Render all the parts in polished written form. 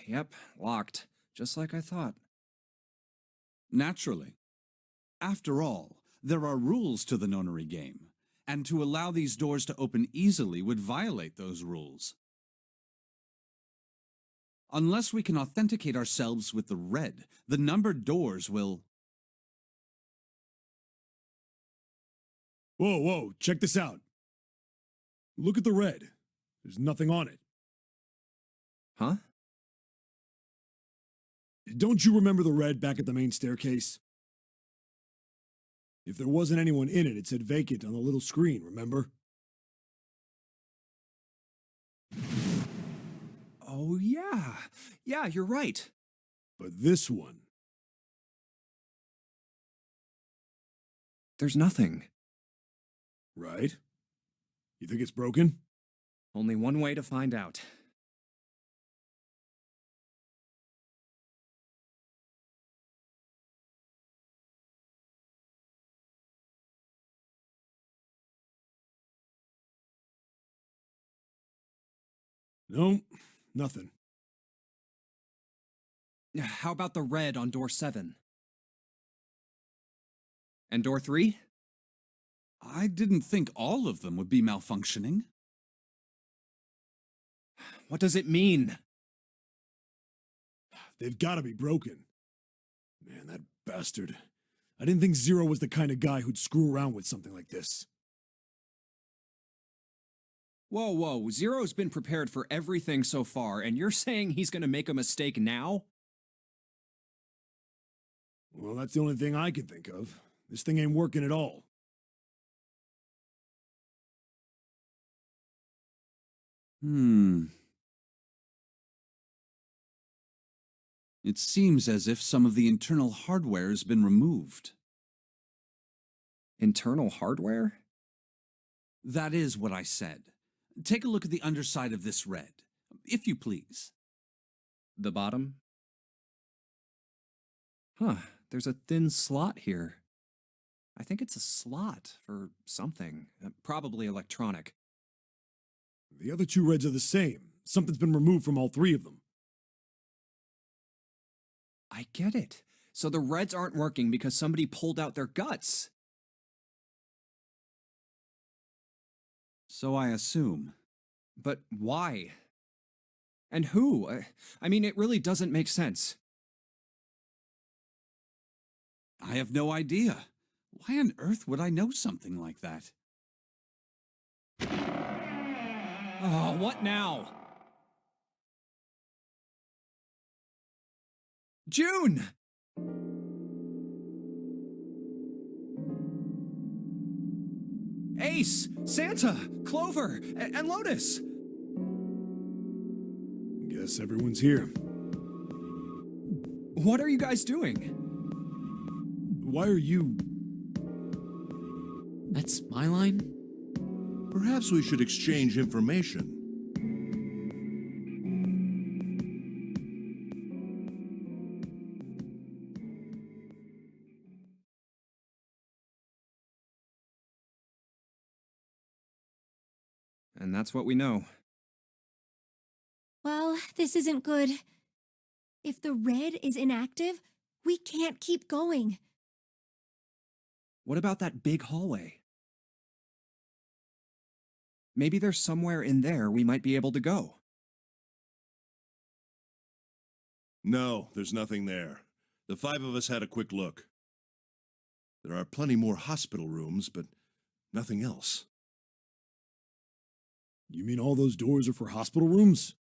Yep, locked. Just like I thought. Naturally. After all, there are rules to the nonary game, and to allow these doors to open easily would violate those rules. Unless we can authenticate ourselves with the red, the numbered doors will... Whoa, whoa, check this out. Look at the red. There's nothing on it. Huh? Don't you remember the red back at the main staircase? If there wasn't anyone in it, it said vacant on the little screen, remember? Oh, yeah. Yeah, you're right. But this one... There's nothing. Right? You think it's broken? Only one way to find out. No, nothing. How about the red on door 7? And door 3? I didn't think all of them would be malfunctioning. What does it mean? They've got to be broken. Man, that bastard. I didn't think Zero was the kind of guy who'd screw around with something like this. Whoa, whoa, Zero's been prepared for everything so far, and you're saying he's gonna make a mistake now? Well, that's the only thing I can think of. This thing ain't working at all. It seems as if some of the internal hardware has been removed. Internal hardware? That is what I said. Take a look at the underside of this red, if you please. The bottom? Huh, there's a thin slot here. I think it's a slot for something, probably electronic. The other two reds are the same. Something's been removed from all three of them. I get it. So the reds aren't working because somebody pulled out their guts. So I assume. But why? And who? I mean, it really doesn't make sense. I have no idea. Why on earth would I know something like that? Oh, what now? June! Ace, Santa, Clover, and Lotus! Guess everyone's here. What are you guys doing? Why are you... That's my line? Perhaps we should exchange information. And that's what we know. Well, this isn't good. If the red is inactive, we can't keep going. What about that big hallway? Maybe there's somewhere in there we might be able to go. No, there's nothing there. The 5 of us had a quick look. There are plenty more hospital rooms, but nothing else. You mean all those doors are for hospital rooms?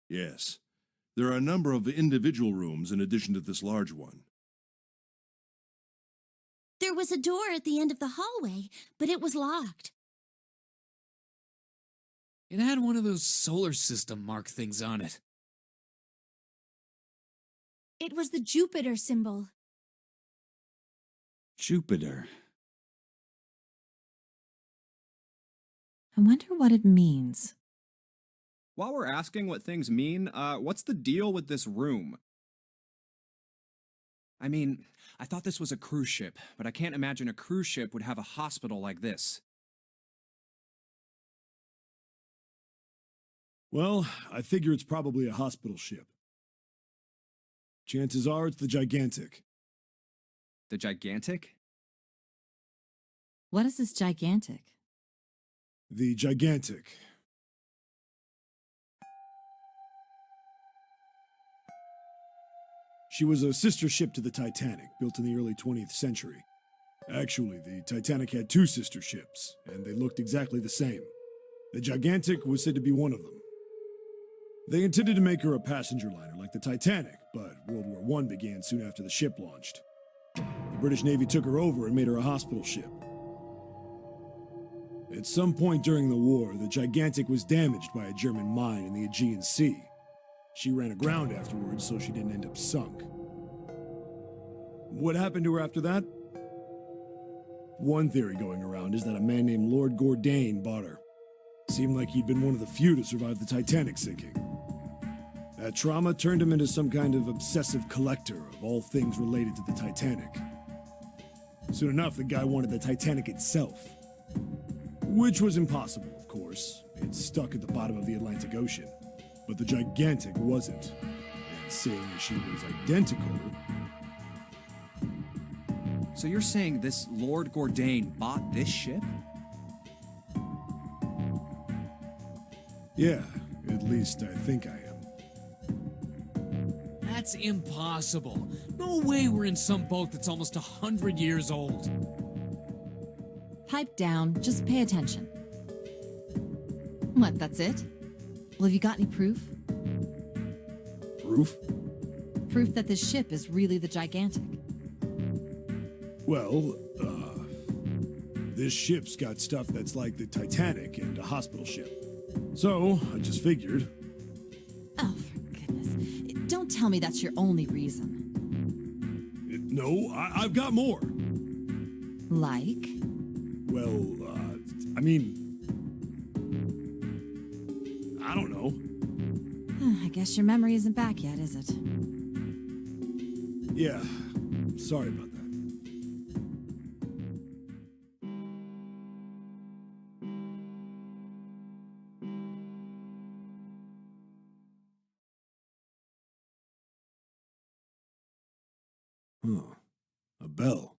Yes. There are a number of individual rooms in addition to this large one. There was a door at the end of the hallway, but it was locked. It had one of those solar system mark things on it. It was the Jupiter symbol. Jupiter. I wonder what it means. While we're asking what things mean, what's the deal with this room? I mean, I thought this was a cruise ship, but I can't imagine a cruise ship would have a hospital like this. Well, I figure it's probably a hospital ship. Chances are it's the Gigantic. The gigantic? What is this gigantic? The Gigantic. She was a sister ship to the Titanic, built in the early 20th century. Actually, the Titanic had two sister ships, and they looked exactly the same. The Gigantic was said to be one of them. They intended to make her a passenger liner like the Titanic, but World War I began soon after the ship launched. The British Navy took her over and made her a hospital ship. At some point during the war, the Gigantic was damaged by a German mine in the Aegean Sea. She ran aground afterwards, so she didn't end up sunk. What happened to her after that? One theory going around is that a man named Lord Gourdane bought her. Seemed like he'd been one of the few to survive the Titanic sinking. That trauma turned him into some kind of obsessive collector of all things related to the Titanic. Soon enough, the guy wanted the Titanic itself. Which was impossible, of course. It's stuck at the bottom of the Atlantic Ocean. But the Gigantic wasn't. And seeing as she was identical... So you're saying this Lord Gourdane bought this ship? Yeah, at least I think I am. That's impossible. No way we're in some boat that's almost 100 years old. Pipe down, just pay attention. What, that's it? Well, have you got any proof? Proof? Proof that this ship is really the gigantic. Well, this ship's got stuff that's like the Titanic and a hospital ship. So, I just figured. Oh, for goodness. Don't tell me that's your only reason. No, I've got more. Like? Well, I mean... I don't know. I guess your memory isn't back yet, is it? Yeah, sorry about that. Huh. A bell.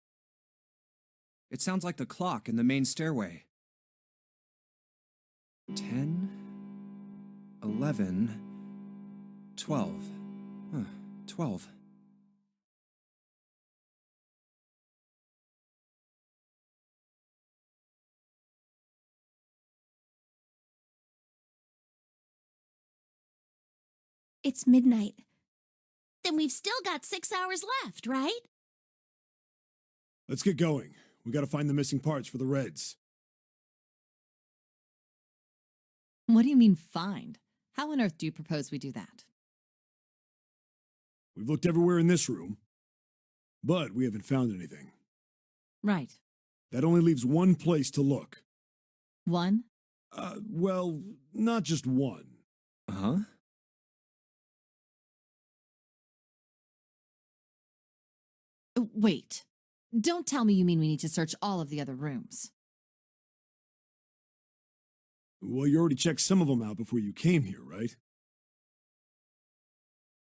It sounds like the clock in the main stairway. 10, 11, 12. 12. It's midnight. Then we've still got 6 hours left, right? Let's get going. We gotta find the missing parts for the Reds. What do you mean, find? How on earth do you propose we do that? We've looked everywhere in this room, but we haven't found anything. Right. That only leaves one place to look. One? Well, not just one. Uh-huh. Wait. Don't tell me you mean we need to search all of the other rooms. Well, you already checked some of them out before you came here, right?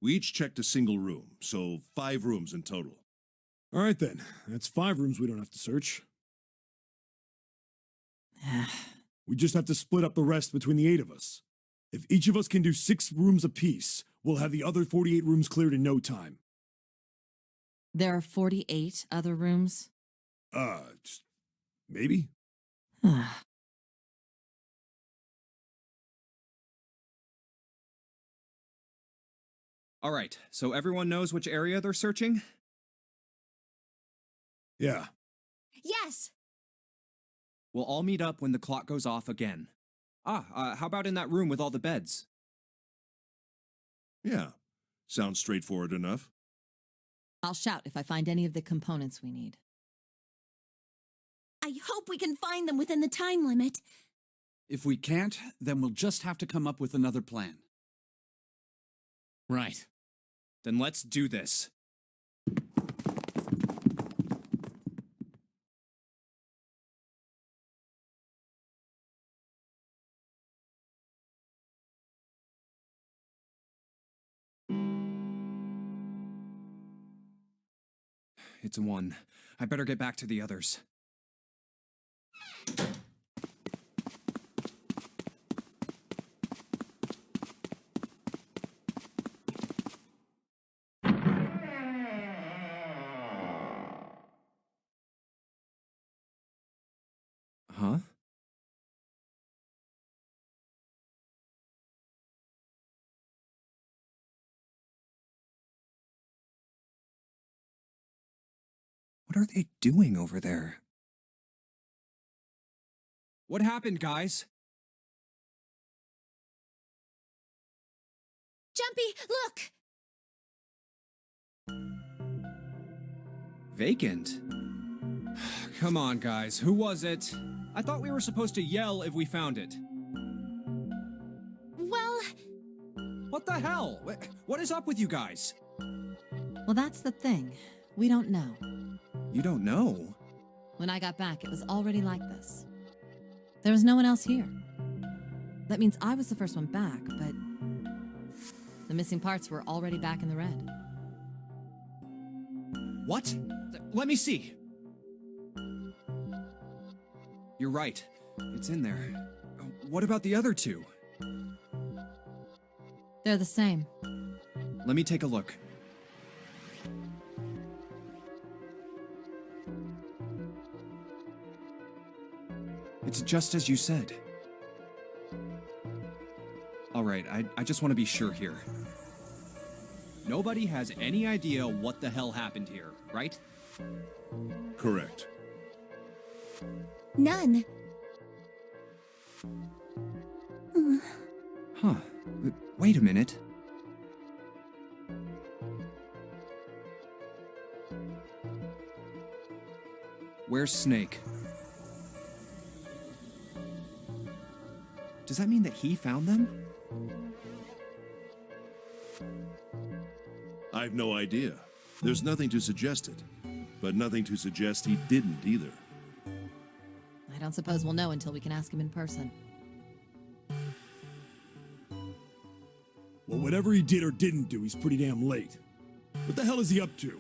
We each checked a single room, so 5 rooms in total. All right then. That's 5 rooms we don't have to search. We just have to split up the rest between the 8 of us. If each of us can do 6 rooms apiece, we'll have the other 48 rooms cleared in no time. There are 48 other rooms? Maybe? All right, so everyone knows which area they're searching? Yeah. Yes! We'll all meet up when the clock goes off again. How about in that room with all the beds? Yeah, sounds straightforward enough. I'll shout if I find any of the components we need. I hope we can find them within the time limit. If we can't, then we'll just have to come up with another plan. Right. Then let's do this. it's a 1. I better get back to the others. Huh? What are they doing over there? What happened, guys? Jumpy, look! Vacant? Come on, guys. Who was it? I thought we were supposed to yell if we found it. Well, What the hell? What is up with you guys? Well, that's the thing. We don't know. You don't know? When I got back, it was already like this. There was no one else here. That means I was the first one back, but the missing parts were already back in the red. What? Let me see. You're right. It's in there. What about the other 2? They're the same. Let me take a look. It's just as you said. All right, I just want to be sure here. Nobody has any idea what the hell happened here, right? Correct. none. Huh. Wait a minute. Where's Snake? Does that mean that he found them? I've no idea. There's nothing to suggest it, but nothing to suggest he didn't either. I don't suppose we'll know until we can ask him in person. Well, whatever he did or didn't do, he's pretty damn late. What the hell is he up to?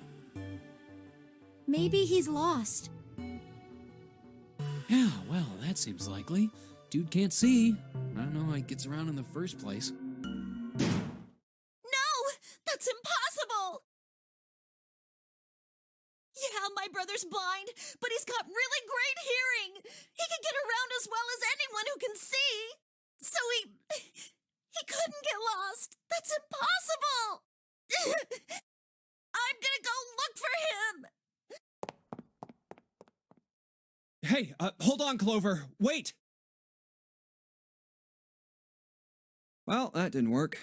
Maybe he's lost. Yeah, well, that seems likely. Dude can't see. I don't know how he gets around in the first place. No! That's impossible! Yeah, my brother's blind, but he's got really great hearing. He can get around as well as anyone who can see. So he couldn't get lost. That's impossible! I'm gonna go look for him! Hey, hold on, Clover. Wait! Well, that didn't work.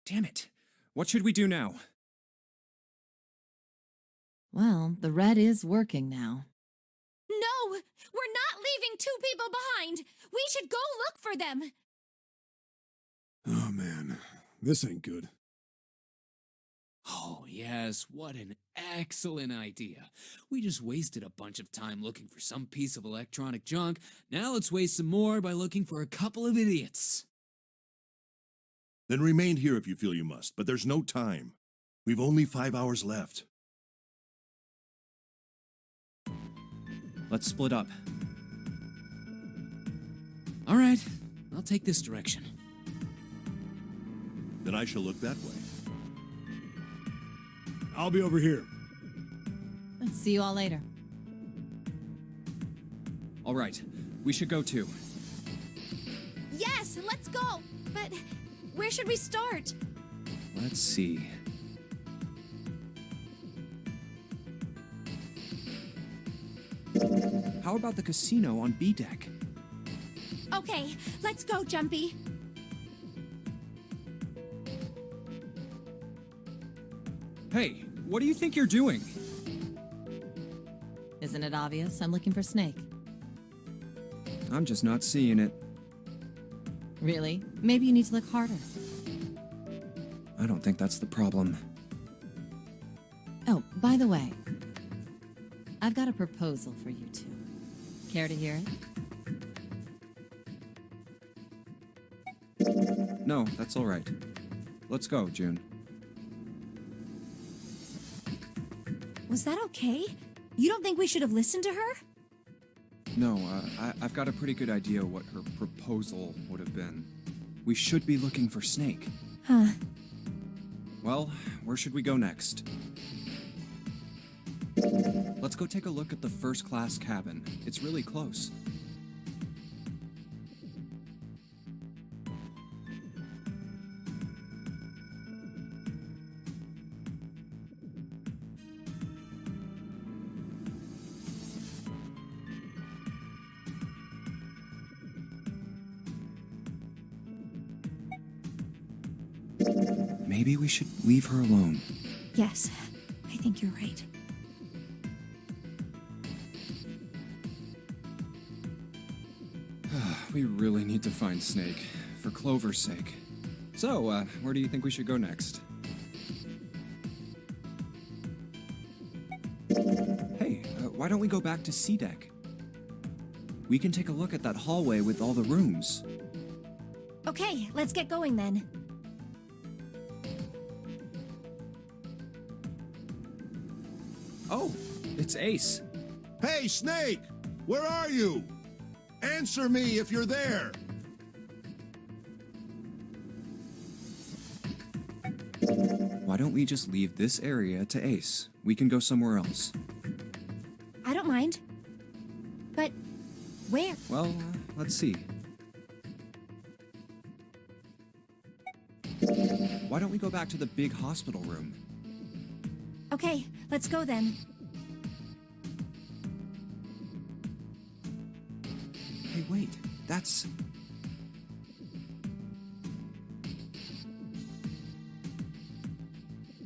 Damn it. What should we do now? Well, the red is working now. No! We're not leaving 2 people behind! We should go look for them! Oh, man. This ain't good. Oh, yes, what an excellent idea. We just wasted a bunch of time looking for some piece of electronic junk. Now let's waste some more by looking for a couple of idiots. Then remain here if you feel you must, but there's no time. We've only 5 hours left. Let's split up. All right, I'll take this direction. Then I shall look that way. I'll be over here. See you all later. All right, we should go too. Yes, let's go! But where should we start? Let's see. How about the casino on B deck? Okay, let's go, Jumpy. Hey, what do you think you're doing? Isn't it obvious? I'm looking for Snake. I'm just not seeing it. Really? Maybe you need to look harder. I don't think that's the problem. Oh, by the way, I've got a proposal for you two. Care to hear it? No, that's all right. Let's go, June. Was that okay? You don't think we should have listened to her? No, I've got a pretty good idea what her proposal would have been. We should be looking for Snake. Huh. Well, where should we go next? Let's go take a look at the first-class cabin. It's really close. Maybe we should leave her alone. Yes, I think you're right. We really need to find Snake, for Clover's sake. So, where do you think we should go next? Hey, why don't we go back to C-Deck? We can take a look at that hallway with all the rooms. Okay, let's get going then. Oh, it's Ace. Hey, Snake! Where are you? Answer me if you're there! Why don't we just leave this area to Ace? We can go somewhere else. I don't mind. But where? Well, let's see. Why don't we go back to the big hospital room? Okay, let's go then. Hey, wait. That's...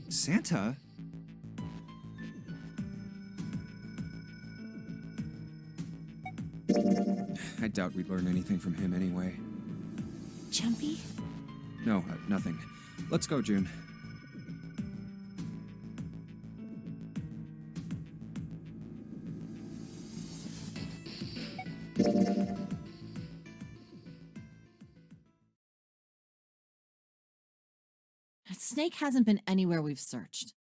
Santa? I doubt we'd learn anything from him anyway. Jumpy? No, nothing. Let's go, June. Snake hasn't been anywhere we've searched.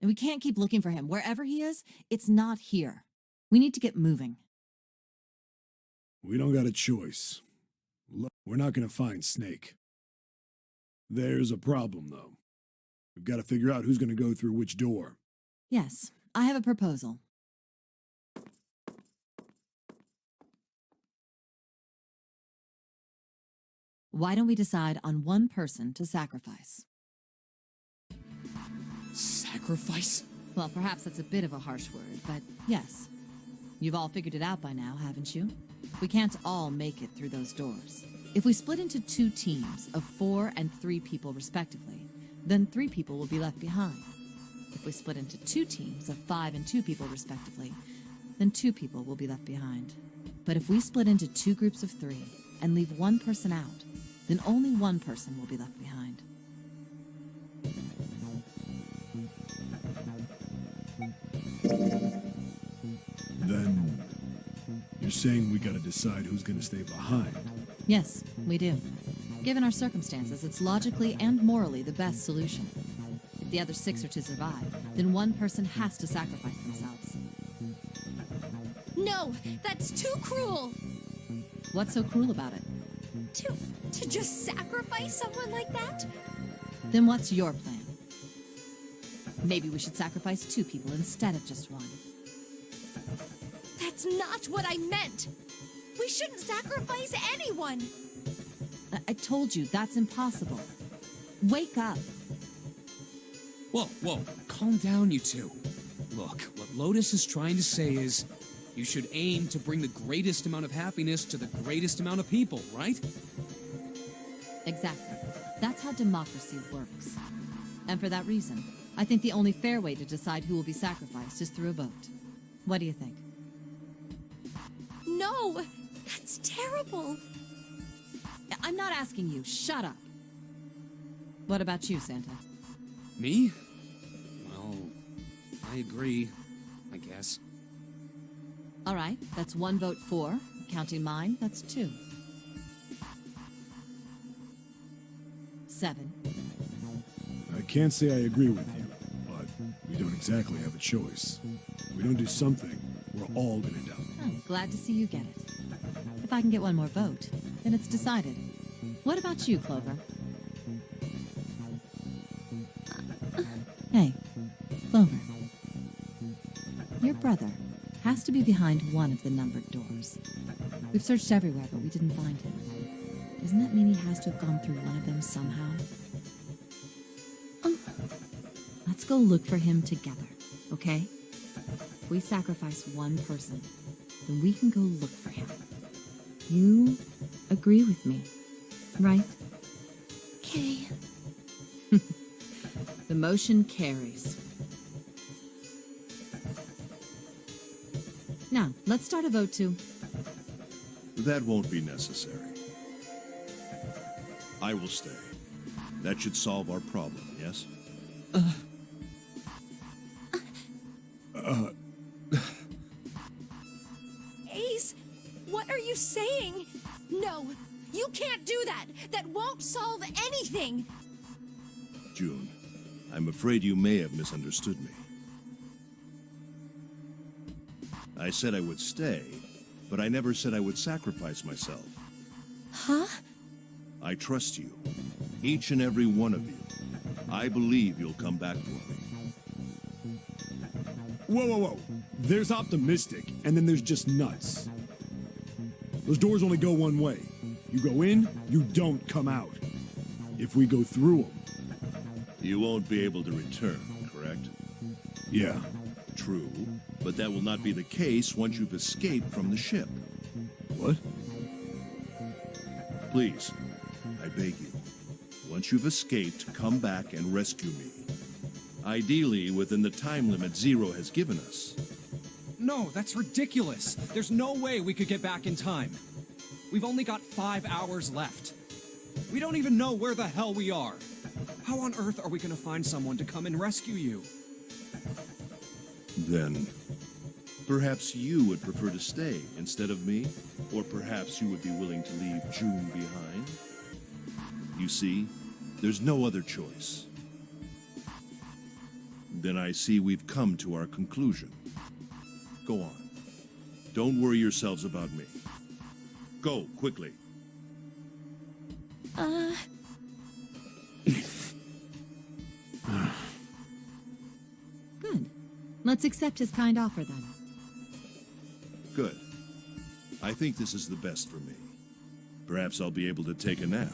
And we can't keep looking for him. Wherever he is, it's not here. We need to get moving. We don't got a choice. We're not going to find Snake. There's a problem, though. We've got to figure out who's going to go through which door. Yes, I have a proposal. Why don't we decide on one person to sacrifice? Sacrifice? Well, perhaps that's a bit of a harsh word, but yes. You've all figured it out by now, haven't you? We can't all make it through those doors. If we split into 2 teams of 4 and 3 people respectively, then 3 people will be left behind. If we split into 2 teams of 5 and 2 people respectively, then 2 people will be left behind. But if we split into 2 groups of 3 and leave 1 person out, then only 1 person will be left behind. Then you're saying we got to decide who's going to stay behind. Yes, we do. Given our circumstances, it's logically and morally the best solution. If the other 6 are to survive, then 1 person has to sacrifice themselves. No, that's too cruel! What's so cruel about it? To just sacrifice someone like that? Then what's your plan? Maybe we should sacrifice 2 people instead of just 1. That's not what I meant! We shouldn't sacrifice anyone! I told you, that's impossible. Wake up. Whoa, calm down, you two. Look, what Lotus is trying to say is, you should aim to bring the greatest amount of happiness to the greatest amount of people, right? Exactly. That's how democracy works. And for that reason, I think the only fair way to decide who will be sacrificed is through a vote. What do you think? No! That's terrible! I'm not asking you. Shut up. What about you, Santa? Me? Well, I agree, I guess. All right, that's 1 vote for. Counting mine, that's 2. 7. I can't say I agree with you, but we don't exactly have a choice. If we don't do something, we're all gonna die. I'm glad to see you get it. If I can get one more vote, then it's decided. What about you, Clover? Hey, Clover. Your brother has to be behind one of the numbered doors. We've searched everywhere, but we didn't find him. Doesn't that mean he has to have gone through one of them somehow? Let's go look for him together, okay? If we sacrifice one person, then we can go look for him. You agree with me, right? Okay. The motion carries. Now, let's start a vote to... That won't be necessary. I will stay. That should solve our problem, yes? Ace, what are you saying? No, you can't do that. That won't solve anything. June, I'm afraid you may have misunderstood me. I said I would stay, but I never said I would sacrifice myself. Huh? I trust you, each and every one of you. I believe you'll come back for me. Whoa, whoa, whoa. There's optimistic, and then there's just nuts. Those doors only go one way. You go in, you don't come out. If we go through them... You won't be able to return, correct? Yeah. True, but that will not be the case once you've escaped from the ship. What? Please, I beg you, once you've escaped, come back and rescue me. Ideally, within the time limit Zero has given us. No, that's ridiculous. There's no way we could get back in time. We've only got 5 hours left. We don't even know where the hell we are. How on earth are we going to find someone to come and rescue you? Then, perhaps you would prefer to stay instead of me? Or perhaps you would be willing to leave June behind? You see, there's no other choice. Then I see we've come to our conclusion. Go on. Don't worry yourselves about me. Go, quickly. Good. Let's accept his kind offer, then. Good. I think this is the best for me. Perhaps I'll be able to take a nap.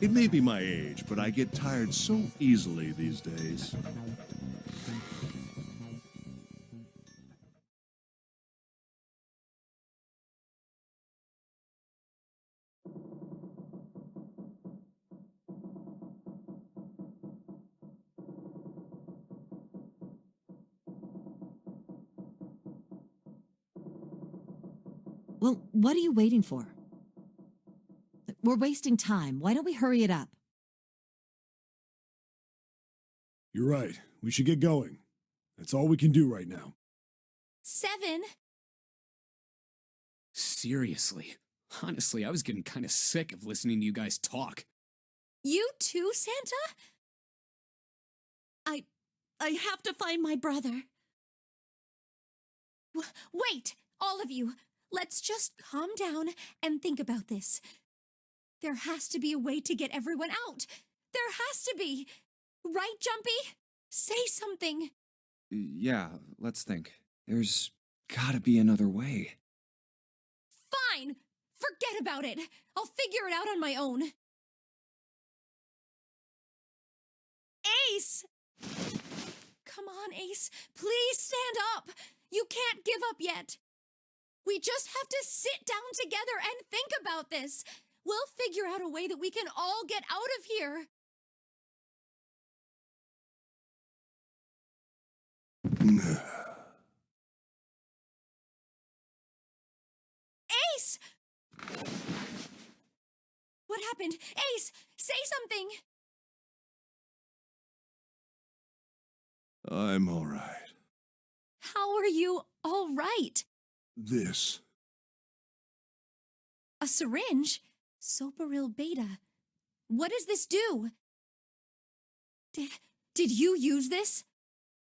It may be my age, but I get tired so easily these days. Well, what are you waiting for? We're wasting time. Why don't we hurry it up? You're right. We should get going. That's all we can do right now. 7. Seriously. Honestly, I was getting kind of sick of listening to you guys talk. You too, Santa? I have to find my brother. Wait, all of you. Let's just calm down and think about this. There has to be a way to get everyone out. There has to be. Right, Jumpy? Say something. Yeah, let's think. There's gotta be another way. Fine. Forget about it. I'll figure it out on my own. Ace! Come on, Ace. Please stand up. You can't give up yet. We just have to sit down together and think about this. We'll figure out a way that we can all get out of here. Ace! What happened? Ace, say something. I'm all right. How are you all right? This. A syringe? Soparil beta. What does this do? Did Did you use this?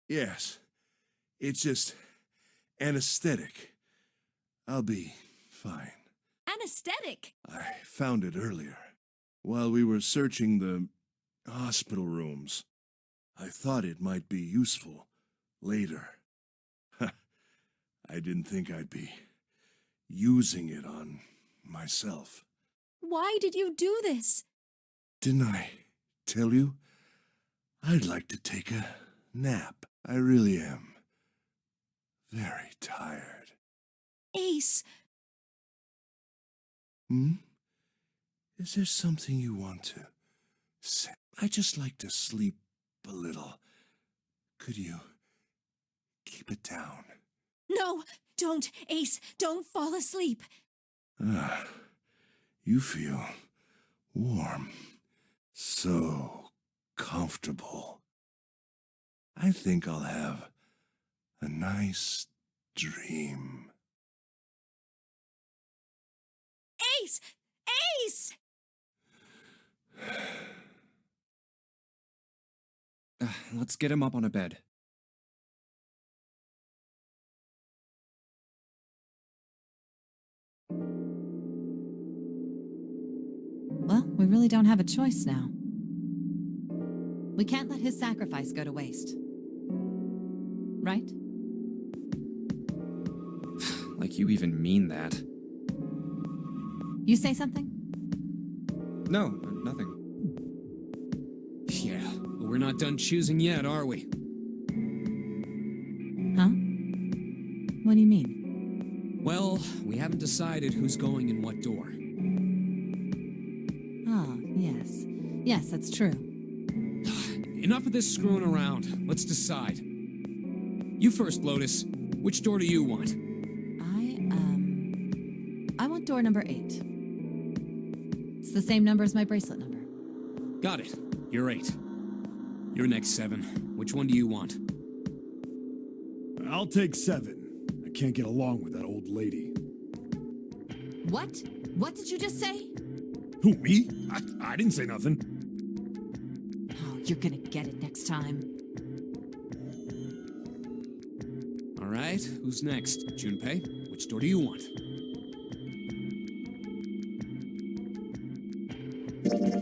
Yes. It's just anesthetic. I'll be fine. Anesthetic. I found it earlier, while we were searching the hospital rooms. I thought it might be useful later. I didn't think I'd be using it on myself. Why did you do this? Didn't I tell you? I'd like to take a nap. I really am. Very tired. Ace. Is there something you want to say? I just like to sleep a little. Could you keep it down? No, don't, Ace. Don't fall asleep. You feel warm. So comfortable. I think I'll have a nice dream. Ace! Ace! Let's get him up on a bed. Well, we really don't have a choice now. We can't let his sacrifice go to waste. Right? Like you even mean that. You say something? No, nothing. Yeah, but we're not done choosing yet, are we? Huh? What do you mean? Well, we haven't decided who's going in what door. Oh, yes. Yes, that's true. Enough of this screwing around. Let's decide. You first, Lotus. Which door do you want? I want door number 8. It's the same number as my bracelet number. Got it. You're 8. You're next, 7. Which one do you want? I'll take 7. I can't get along with that old lady. What? What did you just say? Who, me? I didn't say nothing. Oh, you're gonna get it next time. All right, who's next? Junpei, which door do you want?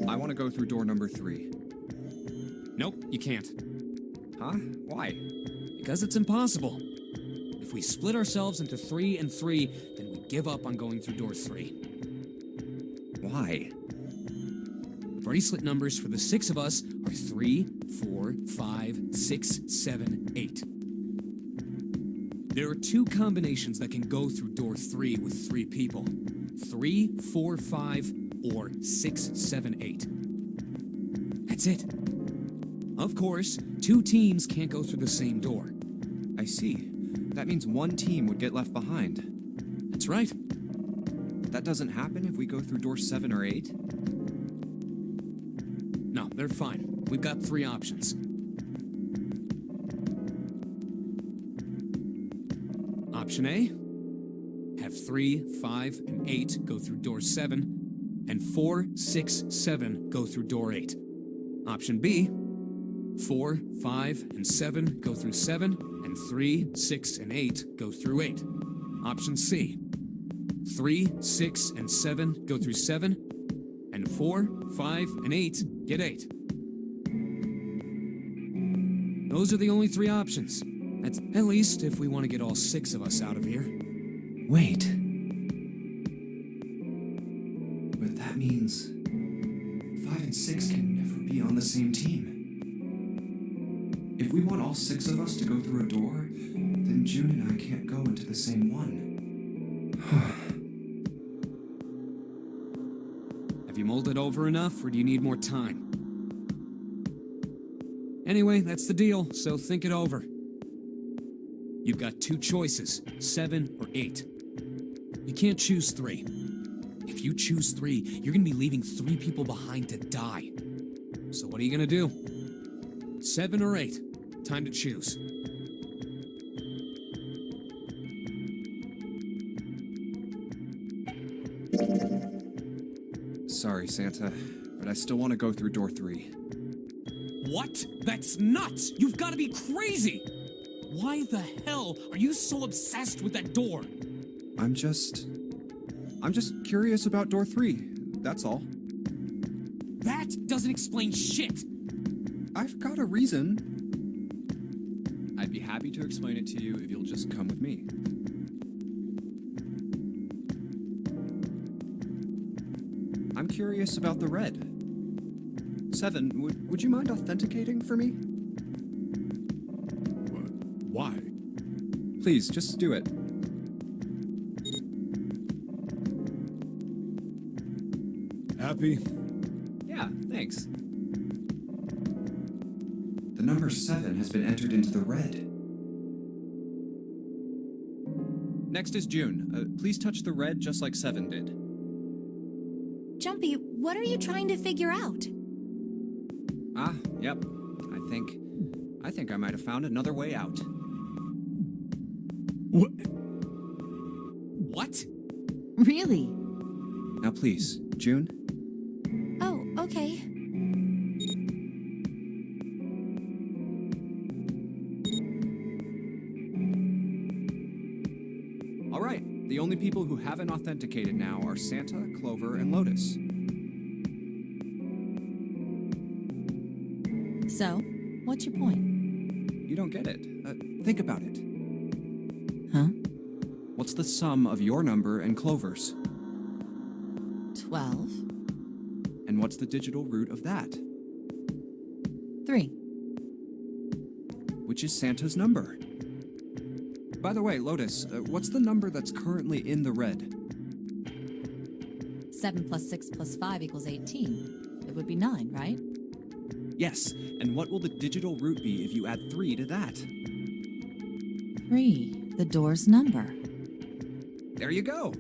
I want to go through door number 3. Nope, you can't. Huh? Why? Because it's impossible. If we split ourselves into 3 and 3, then we give up on going through door 3. Why? Bracelet numbers for the 6 of us are 3, 4, 5, 6, 7, 8. There are 2 combinations that can go through door 3 with 3 people. 3, 4, 5, or 6, 7, 8. That's it. Of course, 2 teams can't go through the same door. I see. That means one team would get left behind. That's right. That doesn't happen if we go through door 7 or 8? No, they're fine. We've got 3 options. Option A, have 3, 5, and 8 go through door 7, and 4, 6, 7 go through door 8. Option B, 4, 5, and 7 go through 7, and 3, 6, and 8 go through 8. Option C, 3, 6, and 7 go through 7, and 4, 5, and 8 get 8. Those are the only 3 options. That's at least if we want to get all 6 of us out of here. Wait. But that means 5 and 6 can never be on the same team. If we want all 6 of us to go through a door, then June and I can't go into the same one. Have you mulled it over enough, or do you need more time? Anyway, that's the deal, so think it over. You've got 2 choices, 7 or 8. You can't choose 3. If you choose 3, you're gonna be leaving 3 people behind to die. So what are you gonna do? 7 or 8? Time to choose. Sorry, Santa, but I still want to go through door 3. What? That's nuts! You've got to be crazy! Why the hell are you so obsessed with that door? I'm just curious about door 3. That's all. That doesn't explain shit! I've got a reason. I'd be happy to explain it to you if you'll just come with me. I'm curious about the red. 7, would you mind authenticating for me? What? Why? Please, just do it. Happy? Yeah, thanks. The number 7 has been entered into the red. Next is June. Please touch the red just like 7 did. Jumpy, what are you trying to figure out? Yep. I think I might have found another way out. What? What? Really? Now please, June. Oh, okay. All right, the only people who haven't authenticated now are Santa, Clover, and Lotus. So, what's your point? You don't get it. Think about it. Huh? What's the sum of your number and Clover's? 12. And what's the digital root of that? 3. Which is Santa's number. By the way, Lotus, what's the number that's currently in the red? 7 plus 6 plus 5 equals 18. It would be 9, right? Yes, and what will the digital root be if you add 3 to that? 3, the door's number. There you go.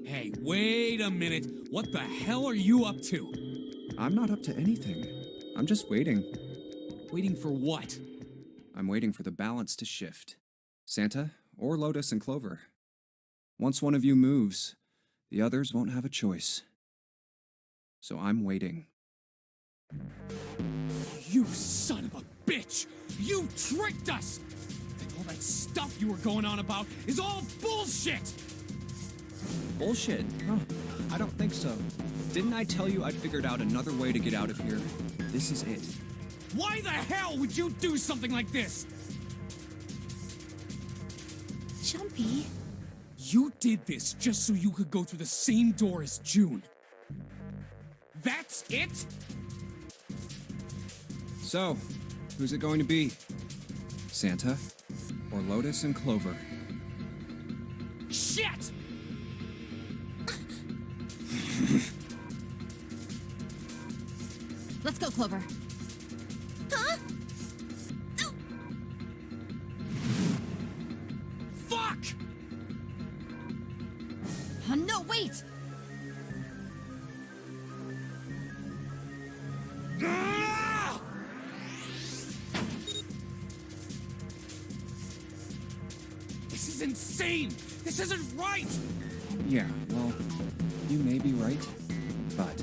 Hey, wait a minute. What the hell are you up to? I'm not up to anything. I'm just waiting. Waiting for what? I'm waiting for the balance to shift. Santa, or Lotus and Clover. Once one of you moves, the others won't have a choice. So I'm waiting. You son of a bitch! You tricked us! And all that stuff you were going on about is all bullshit! Bullshit? Huh. I don't think so. Didn't I tell you I'd figured out another way to get out of here? This is it. Why the hell would you do something like this? Jumpy? You did this just so you could go through the same door as June. That's it? So, who's it going to be? Santa or Lotus and Clover? Shit! Let's go, Clover. Huh? Fuck! Oh, no, wait! Ah! This is insane! This isn't right! Yeah, well, you may be right, but